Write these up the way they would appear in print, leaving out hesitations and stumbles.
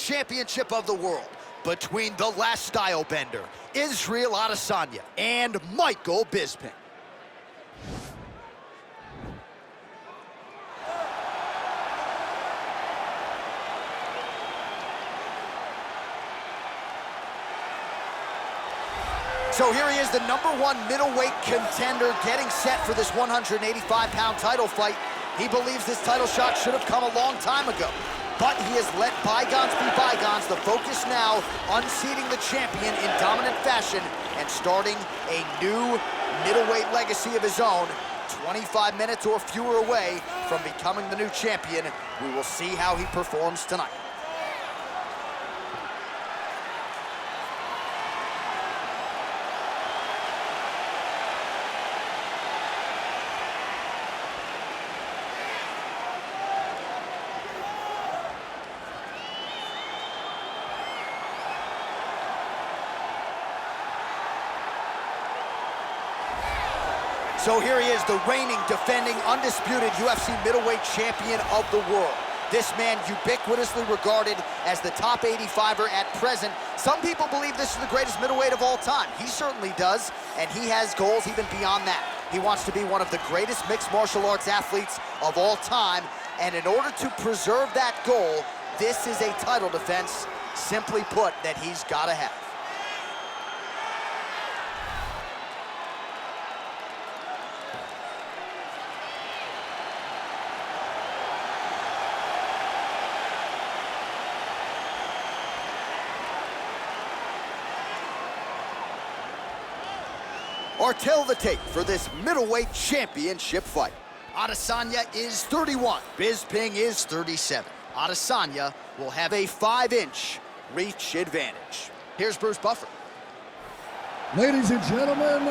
championship of the world between the last style bender, Israel Adesanya, and Michael Bisping. So here he is, the #1 middleweight contender, getting set for this 185-pound title fight. He believes this title shot should have come a long time ago, but he has let bygones be bygones. The focus now, unseating the champion in dominant fashion and starting a new middleweight legacy of his own. 25 minutes or fewer away from becoming the new champion. We will see how he performs tonight. So here he is, the reigning, defending, undisputed UFC middleweight champion of the world. This man ubiquitously regarded as the top 85er at present. Some people believe this is the greatest middleweight of all time. He certainly does, and he has goals even beyond that. He wants to be one of the greatest mixed martial arts athletes of all time, and in order to preserve that goal, this is a title defense, simply put, that he's got to have. Or tell the tape for this middleweight championship fight. Adesanya is 31, Bisping is 37. Adesanya will have a 5-inch reach advantage. Here's Bruce Buffer. Ladies and gentlemen,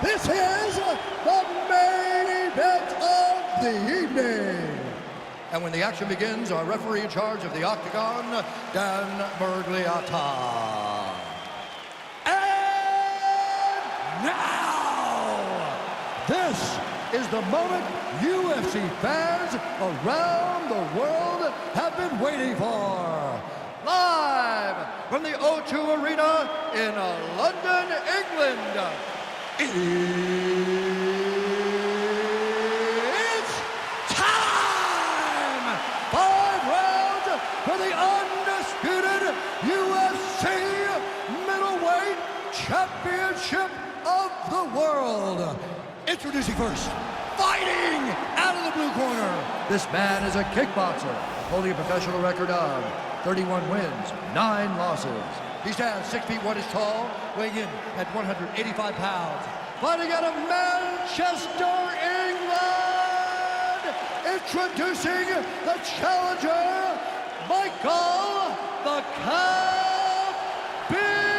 this is the main event of the evening. And when the action begins, our referee in charge of the Octagon, Dan Miragliotta. And now, this is the moment UFC fans around the world have been waiting for. Live from the O2 Arena in London, England. It's time! 5 rounds for the undisputed UFC middleweight championship of the world. Introducing first, fighting out of the blue corner. This man is a kickboxer, holding a professional record of 31 wins, 9 losses. He stands 6 feet 1 inches tall, weighing in at 185 pounds. Fighting out of Manchester, England. Introducing the challenger, Michael the Count Bisping.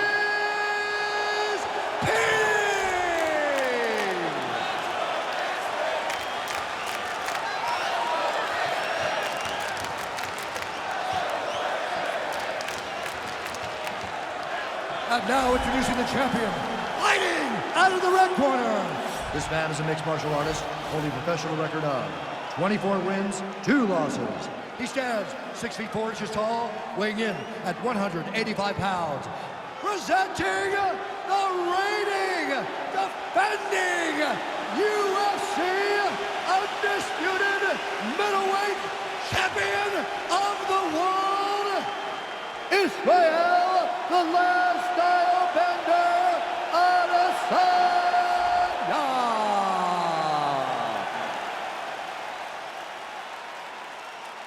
And now introducing the champion, fighting out of the red corner. This man is a mixed martial artist, holding a professional record of 24 wins, 2 losses. He stands 6 feet 4 inches tall, weighing in at 185 pounds. Presenting the reigning, defending UFC undisputed middleweight champion of the world, Israel, the last style bender, Adesanya.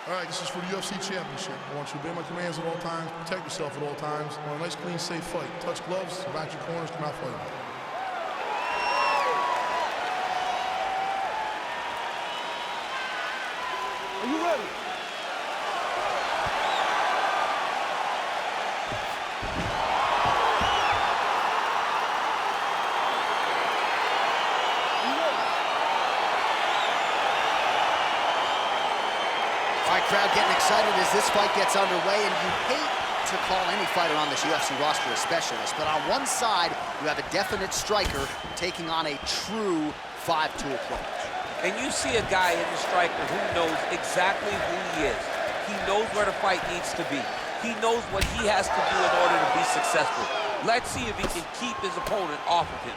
All right, this is for the UFC Championship. I want you to obey my commands at all times, protect yourself at all times. I want a nice, clean, safe fight. Touch gloves, about your corners, come out fighting. Are you ready? All right, crowd getting excited as this fight gets underway, and you hate to call any fighter on this UFC roster a specialist, but on one side, you have a definite striker taking on a true 5-2 approach. And you see a guy in the striker who knows exactly who he is. He knows where the fight needs to be. He knows what he has to do in order to be successful. Let's see if he can keep his opponent off of him.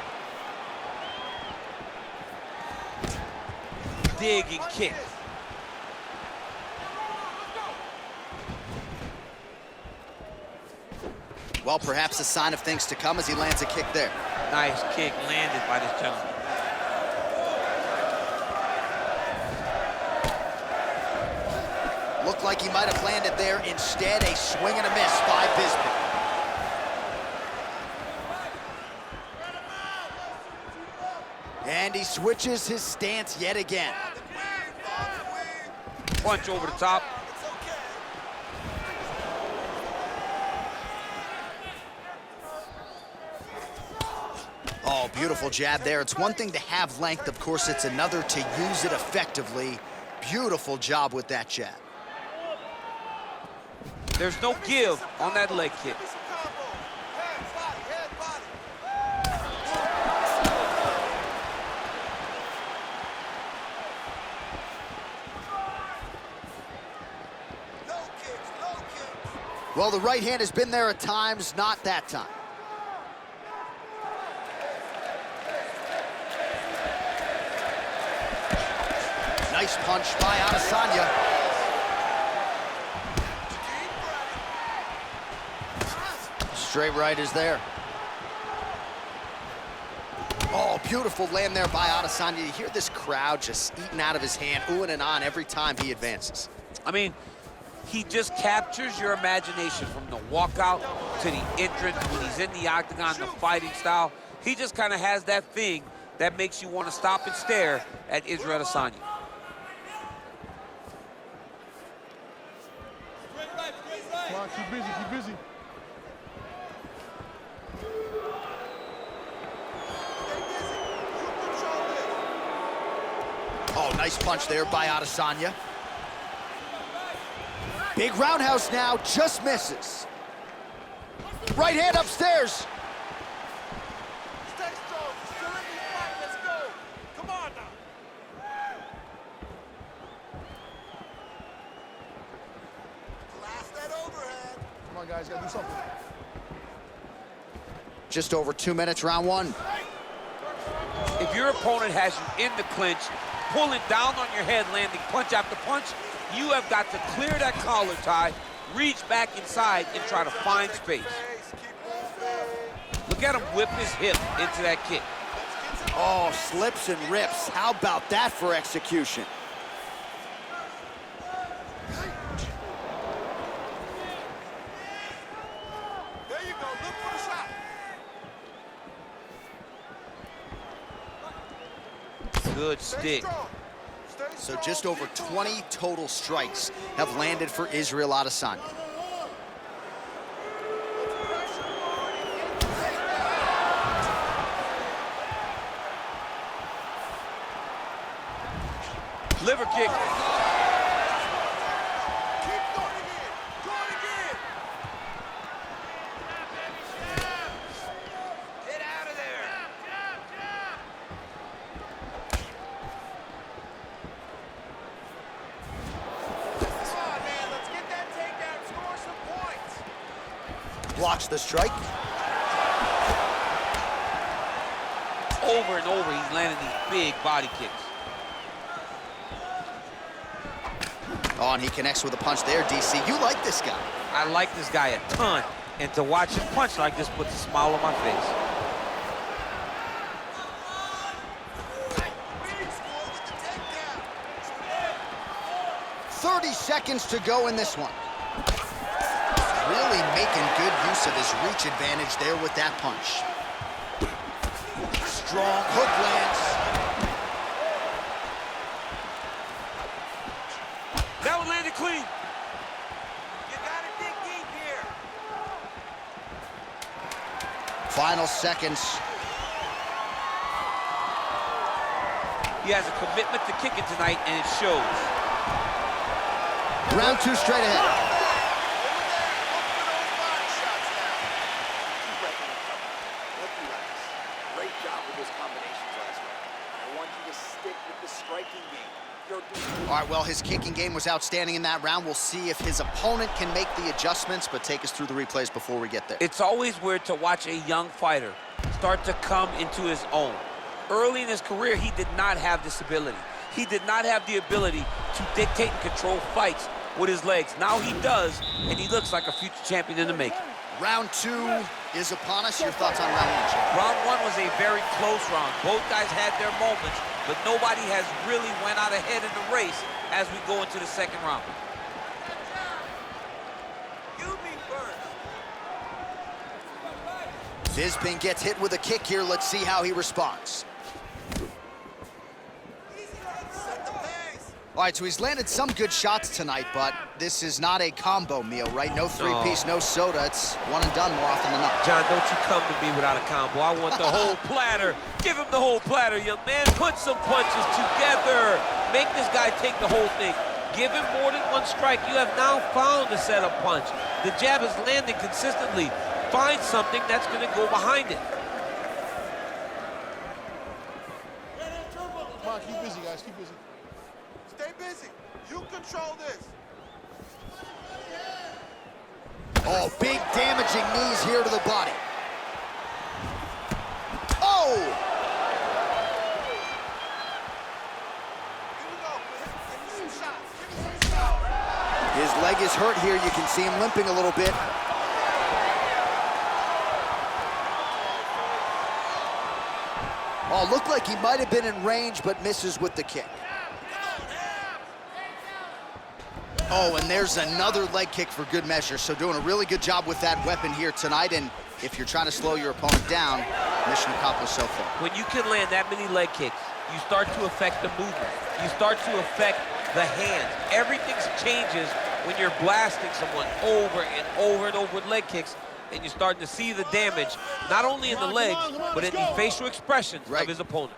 Dig and kick. Well, perhaps a sign of things to come as he lands a kick there. Nice kick landed by this gentleman. Looked like he might have landed there. Instead, a swing and a miss by Bisping. And he switches his stance yet again. Punch over the top. Oh, beautiful jab there. It's one thing to have length. Of course, it's another to use it effectively. Beautiful job with that jab. There's no give on that leg kick. Well, the right hand has been there at times, not that time. Nice punch by Adesanya. Straight right is there. Oh, beautiful land there by Adesanya. You hear this crowd just eating out of his hand, oohing and on every time he advances. I mean, he just captures your imagination from the walkout to the entrance when he's in the octagon, the fighting style. He just kind of has that thing that makes you want to stop and stare at Israel Adesanya. Come on, keep busy, keep busy. Oh, nice punch there by Adesanya. Big roundhouse now, just misses. Right hand upstairs. Stay strong, still in the fight, let's go. Come on now. Blast that overhead. Come on, guys, gotta do something. Just over 2 minutes, round one. If your opponent has you in the clinch, pulling down on your head, landing punch after punch, you have got to clear that collar tie, reach back inside, and try to find space. Look at him whip his hip into that kick. Oh, slips and rips. How about that for execution? There you go, look for the shot. Good Stay stick. strong. Stay So strong. just over 20 total strikes have landed for Israel Adesanya. Liver kick. Keep going again. Going again. Get out of there. Come on, man. Let's get that takedown. Score some points. Blocks the strike. Over and over, he's landing these big body kicks. Oh, and he connects with a punch there, DC. You like this guy. I like this guy a ton, and to watch him punch like this puts a smile on my face. Big score with the takedown. 30 seconds to go in this one. Really making good use of his reach advantage there with that punch. Strong hook lands. That one landed clean. You gotta dig deep here. Final seconds. He has a commitment to kicking tonight, and it shows. Round two straight ahead. Great job with those combinations last round. I want you to stick with the striking game. You're doing All right, well, his kicking game was outstanding in that round. We'll see if his opponent can make the adjustments, but take us through the replays before we get there. It's always weird to watch a young fighter start to come into his own. Early in his career, he did not have this ability. He did not have the ability to dictate and control fights with his legs. Now he does, and he looks like a future champion in the making. Round 2 is upon us. Your thoughts on round 1, Jim? Round 1 was a very close round. Both guys had their moments, but nobody has really went out ahead in the race as we go into the second round. You be first. Bisping gets hit with a kick here. Let's see how he responds. Set the pace. All right, so he's landed some good shots tonight, but this is not a combo meal, right? No three-piece, no soda. It's one and done more often than not. John, don't you come to me without a combo. I want the whole platter. Give him the whole platter, young man. Put some punches together. Make this guy take the whole thing. Give him more than one strike. You have now found the setup punch. The jab is landing consistently. Find something that's going to go behind it. Come on, keep busy, guys. Keep busy. Stay busy. You control this. Oh, big damaging knees here to the body. Oh! Here we go. Give me some shots. Give me some shots. His leg is hurt here. You can see him limping a little bit. Oh, looked like he might have been in range, but misses with the kick. Oh, and there's another leg kick for good measure. So doing a really good job with that weapon here tonight. And if you're trying to slow your opponent down, mission accomplished so far. When you can land that many leg kicks, you start to affect the movement. You start to affect the hands. Everything changes when you're blasting someone over and over and over with leg kicks, and you're starting to see the damage, not only in the legs, but in the facial expressions of his opponent.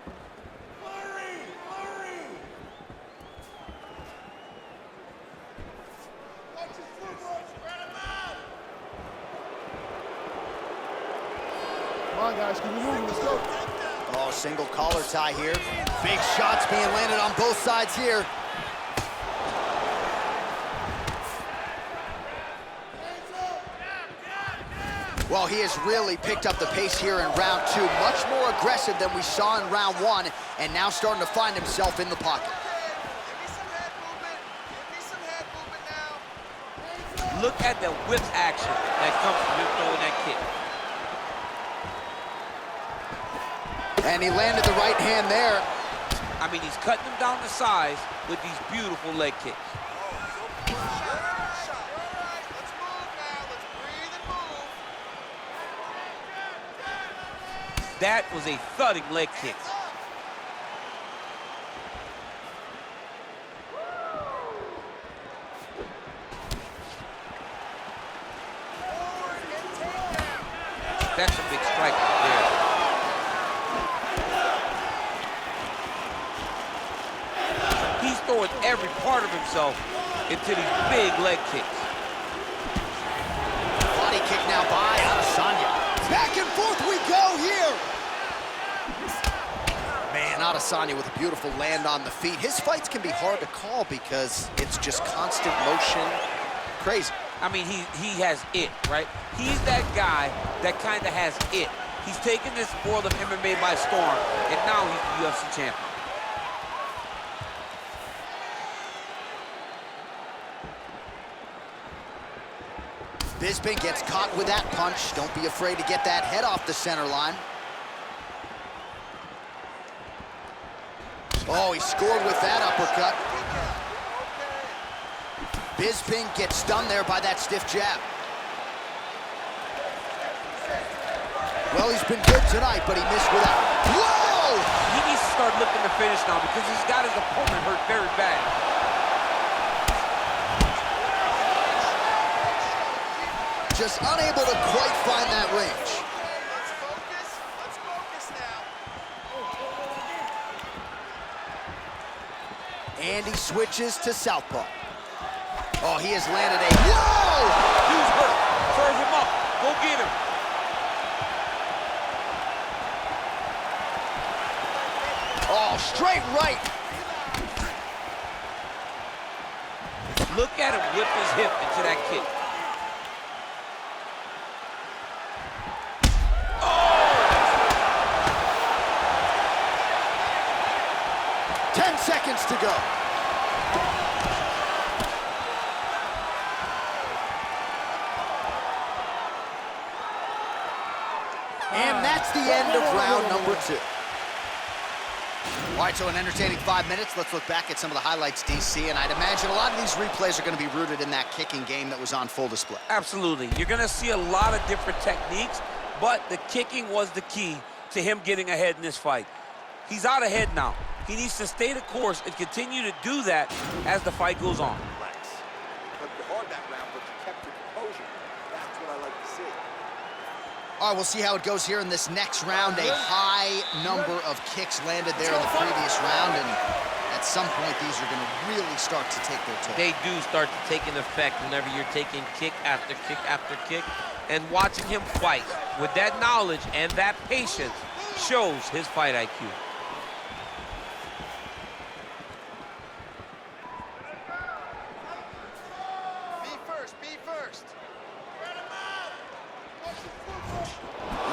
Come on, guys. Keep moving. Let's go. Oh, single collar tie here. Big shots being landed on both sides here. Well, he has really picked up the pace here in round 2. Much more aggressive than we saw in round 1, and now starting to find himself in the pocket. Give me some head movement. Give me some head movement now. Look at the whip action that comes from him throwing that kick. And he landed the right hand there. I mean, he's cutting them down to size with these beautiful leg kicks. That was a thudding leg kick. That's a big strike right there. He's throwing every part of himself into these big leg kicks. Body kick now by Adesanya. Back and forth we go here. Man, Adesanya with a beautiful land on the feet. His fights can be hard to call because it's just constant motion. Crazy. I mean, he has it, right? He's that guy that kind of has it. He's taken this world of MMA by storm, and now he's the UFC champion. Bisping gets caught with that punch. Don't be afraid to get that head off the center line. Oh, he scored with that uppercut. Bisping gets stunned there by that stiff jab. Well, he's been good tonight, but he missed with that. Whoa! He needs to start looking to finish now because he's got his opponent hurt very bad. Just unable to quite find that range. Let's focus. Let's focus now. And he switches to southpaw. Oh, he has landed a... Whoa! Dude's hurt. Serve him up. Go get him. Oh, straight right. whip his hip into that kick. 10 seconds to go. And that's the end of round number 2. All right, so an entertaining 5 minutes. Let's look back at some of the highlights, DC, and I'd imagine a lot of these replays are going to be rooted in that kicking game that was on full display. Absolutely. You're going to see a lot of different techniques, but the kicking was the key to him getting ahead in this fight. He's out ahead now. He needs to stay the course and continue to do that as the fight goes on. Relax. But you hard that round, but you kept your composure. That's what I like to see. All right, we'll see how it goes here in this next round. A high number of kicks landed there in the previous round, and at some point, these are going to really start to take their toll. They do start to take an effect whenever you're taking kick after kick after kick, and watching him fight with that knowledge and that patience shows his fight IQ. Be first.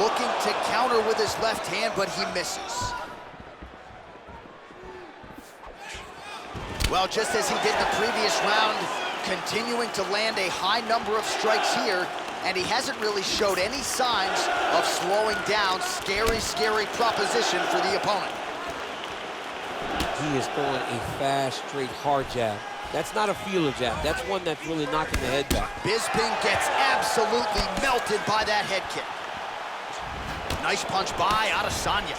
Looking to counter with his left hand, but he misses. Well, just as he did in the previous round, continuing to land a high number of strikes here, and he hasn't really showed any signs of slowing down. Scary, scary proposition for the opponent. He is throwing a fast, straight, hard jab. That's not a feeler jab. That's one that's really knocking the head back. Bisping gets absolutely melted by that head kick. Nice punch by Adesanya.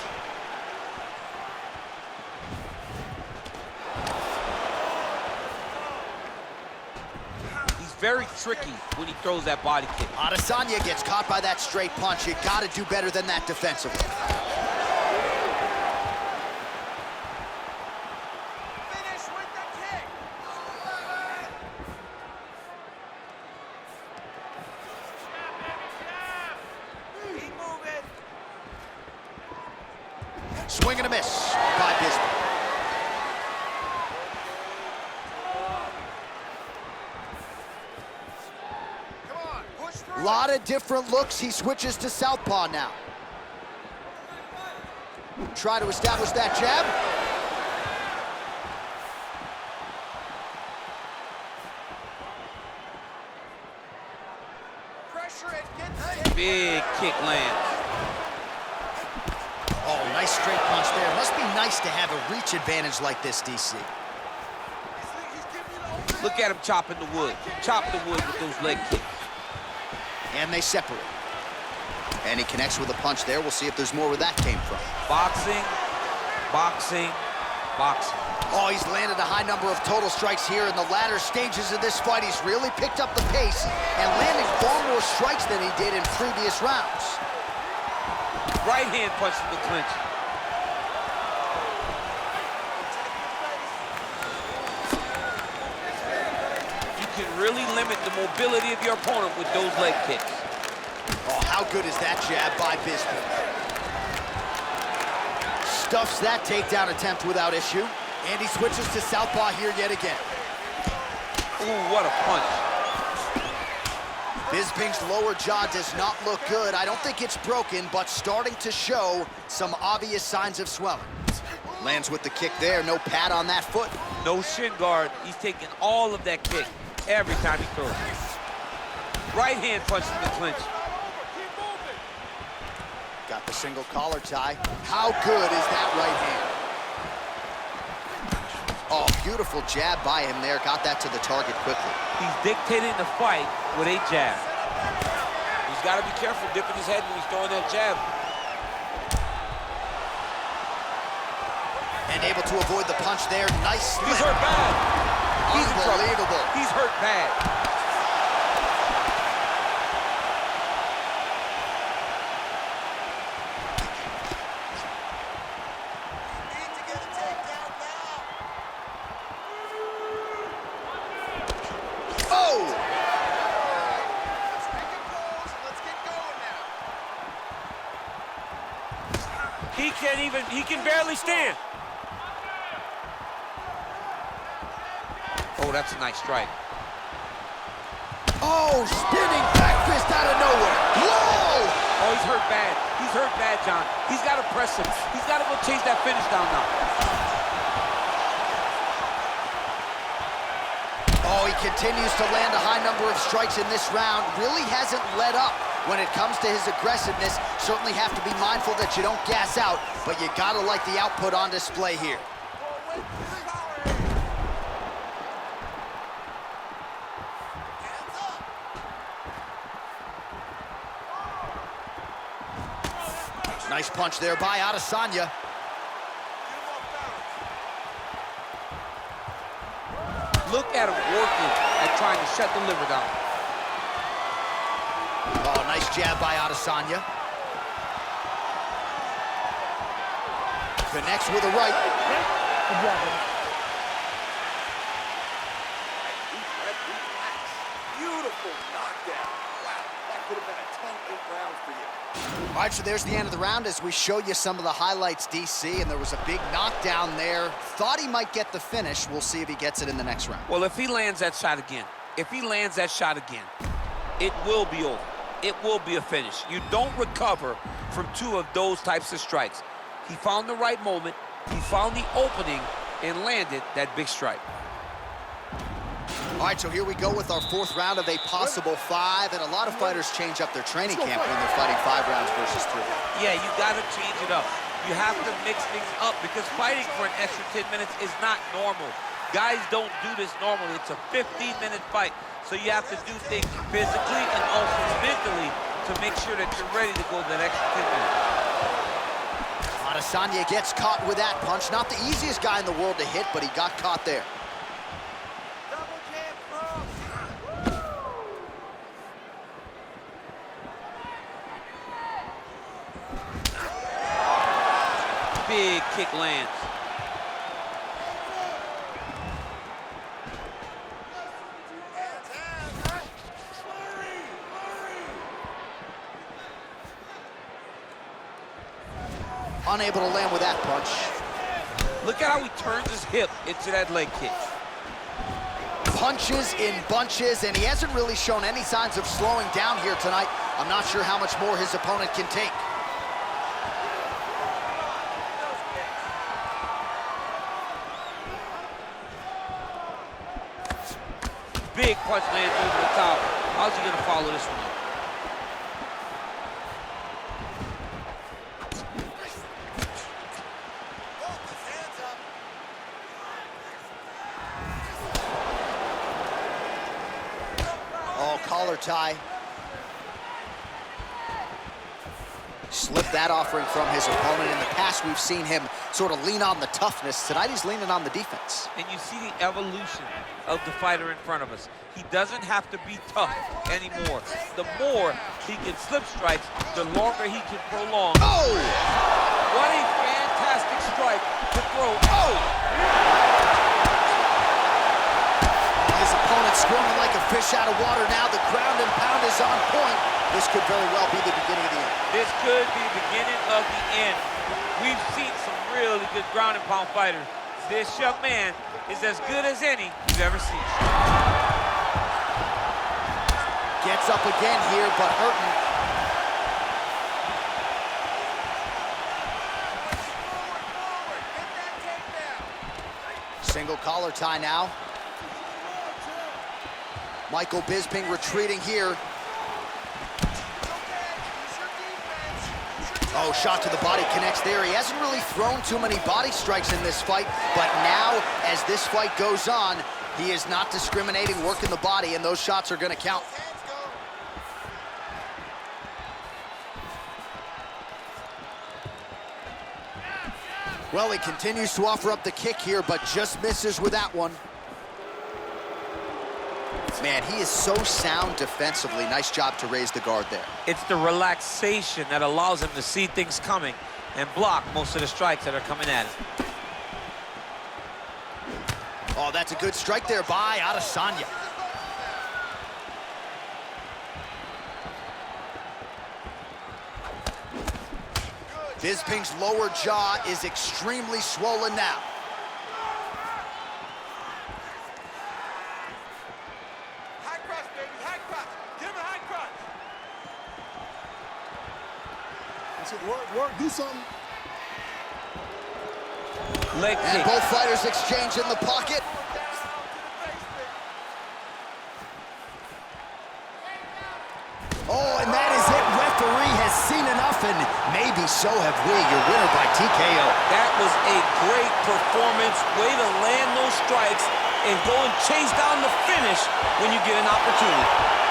He's very tricky when he throws that body kick. Adesanya gets caught by that straight punch. You got to do better than that defensively. Finish with the kick. Keep moving. Swing and a miss by Bisping. Come on, push through. A lot of different looks. He switches to southpaw now. Try to establish that jab. Pressure it. Get the hit. Big kick lands. Oh, nice straight punch there. Must be nice to have a reach advantage like this, DC. Look at him chopping the wood. Chop the wood with those leg kicks. And they separate. And he connects with a punch there. We'll see if there's more where that came from. Boxing, boxing, boxing. Oh, he's landed a high number of total strikes here in the latter stages of this fight. He's really picked up the pace and landing far more strikes than he did in previous rounds. Right hand punch in the clinch. You can really limit the mobility of your opponent with those leg kicks. Oh, how good is that jab by Bisping? Stuffs that takedown attempt without issue. And he switches to southpaw here yet again. Ooh, what a punch. Bisping's lower jaw does not look good. I don't think it's broken, but starting to show some obvious signs of swelling. Lands with the kick there, no pad on that foot. No shin guard. He's taking all of that kick every time he throws. Right hand punch in the clinch. Got the single collar tie. How good is that right hand? Oh, beautiful jab by him there. Got that to the target quickly. He's dictating the fight with a jab. He's got to be careful dipping his head when he's throwing that jab. And able to avoid the punch there. Nice He's slip. hurt bad. He's in trouble. Unbelievable. He's hurt bad. Need to get a takedown now. Oh! Let's recompose and let's get going now. He can barely stand. Oh, that's a nice strike. Oh, spinning back fist out of nowhere. Whoa! Oh, he's hurt bad. He's hurt bad, John. He's got to press him. He's got to go chase that finish down now. Oh, he continues to land a high number of strikes in this round. Really hasn't let up when it comes to his aggressiveness. Certainly have to be mindful that you don't gas out, but you gotta like the output on display here. Nice punch there by Adesanya. Look at him working at trying to shut the liver down. Oh, nice jab by Adesanya. Connects with a right. Beautiful knockdown. Wow, that could have been a 10-8 round for you. All right, so there's the end of the round as we show you some of the highlights, DC, and there was a big knockdown there. Thought he might get the finish. We'll see if he gets it in the next round. Well, if he lands that shot again, it will be over. It will be a finish. You don't recover from two of those types of strikes. He found the right moment, he found the opening, and landed that big strike. All right, so here we go with our fourth round of a possible 5, and a lot of fighters change up their training camp when they're fighting 5 rounds versus 3. Yeah, you got to change it up. You have to mix things up because fighting for an extra 10 minutes is not normal. Guys don't do this normally. It's a 15-minute fight, so you have to do things physically and also mentally to make sure that you're ready to go that extra 10 minutes. Adesanya gets caught with that punch. Not the easiest guy in the world to hit, but he got caught there. Double jab cross. Big kick lands. Unable to land with that punch. Look at how he turns his hip into that leg kick. Punches in bunches, and he hasn't really shown any signs of slowing down here tonight. I'm not sure how much more his opponent can take. Big punch lands over the top. How's he gonna follow this one up? Oh, collar tie. Slipped that offering from his opponent. In the past, we've seen him sort of lean on the toughness. Tonight, he's leaning on the defense. And you see the evolution of the fighter in front of us. He doesn't have to be tough anymore. The more he can slip strikes, the longer he can prolong. Oh! What a fantastic strike to throw. Oh! His opponent squirming like a fish out of water now. The ground and pound is on point. This could very well be the beginning of the end. This could be the beginning of the end. We've seen some really good ground and pound fighters. This young man is as good as any you've ever seen. Gets up again here, but hurting. Single collar tie now. Michael Bisping retreating here. Oh, shot to the body connects there. He hasn't really thrown too many body strikes in this fight, but now, as this fight goes on, he is not discriminating, working the body, and those shots are gonna count. Well, he continues to offer up the kick here, but just misses with that one. Man, he is so sound defensively. Nice job to raise the guard there. It's the relaxation that allows him to see things coming and block most of the strikes that are coming at him. Oh, that's a good strike there by Adesanya. Bisping's lower jaw is extremely swollen now. High cross, baby, high cross. That's it. Work. Do something. Leg And kick. both fighters exchange in the pocket. Oh, and that is it. Referee has seen enough, and maybe so have we. Your winner by TKO. That was a great performance. Way to land those strikes and go and chase down the finish when you get an opportunity.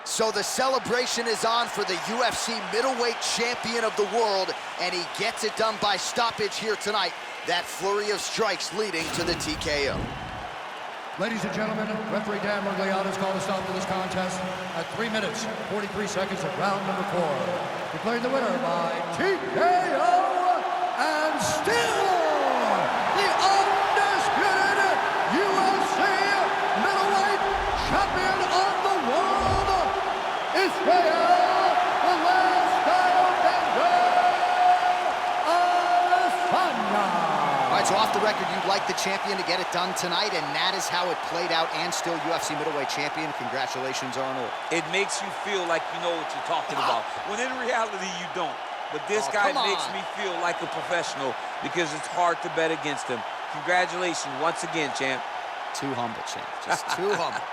So the celebration is on for the UFC middleweight champion of the world, and he gets it done by stoppage here tonight. That flurry of strikes leading to the TKO. Ladies and gentlemen, referee Dan Miragliotta has called a stop to this contest at 3 minutes, 43 seconds of round number 4. Declaring the winner by TKO, and still the undisputed UFC middleweight champion of the world, Israel, the last style Adesanya. All right, so off the record, you'd like the champion to get it done tonight, and that is how it played out, and still UFC middleweight champion. Congratulations, Arnold. It makes you feel like you know what you're talking about, when in reality you don't. But this guy makes me feel like a professional because it's hard to bet against him. Congratulations once again, champ. Too humble, champ. Just too humble.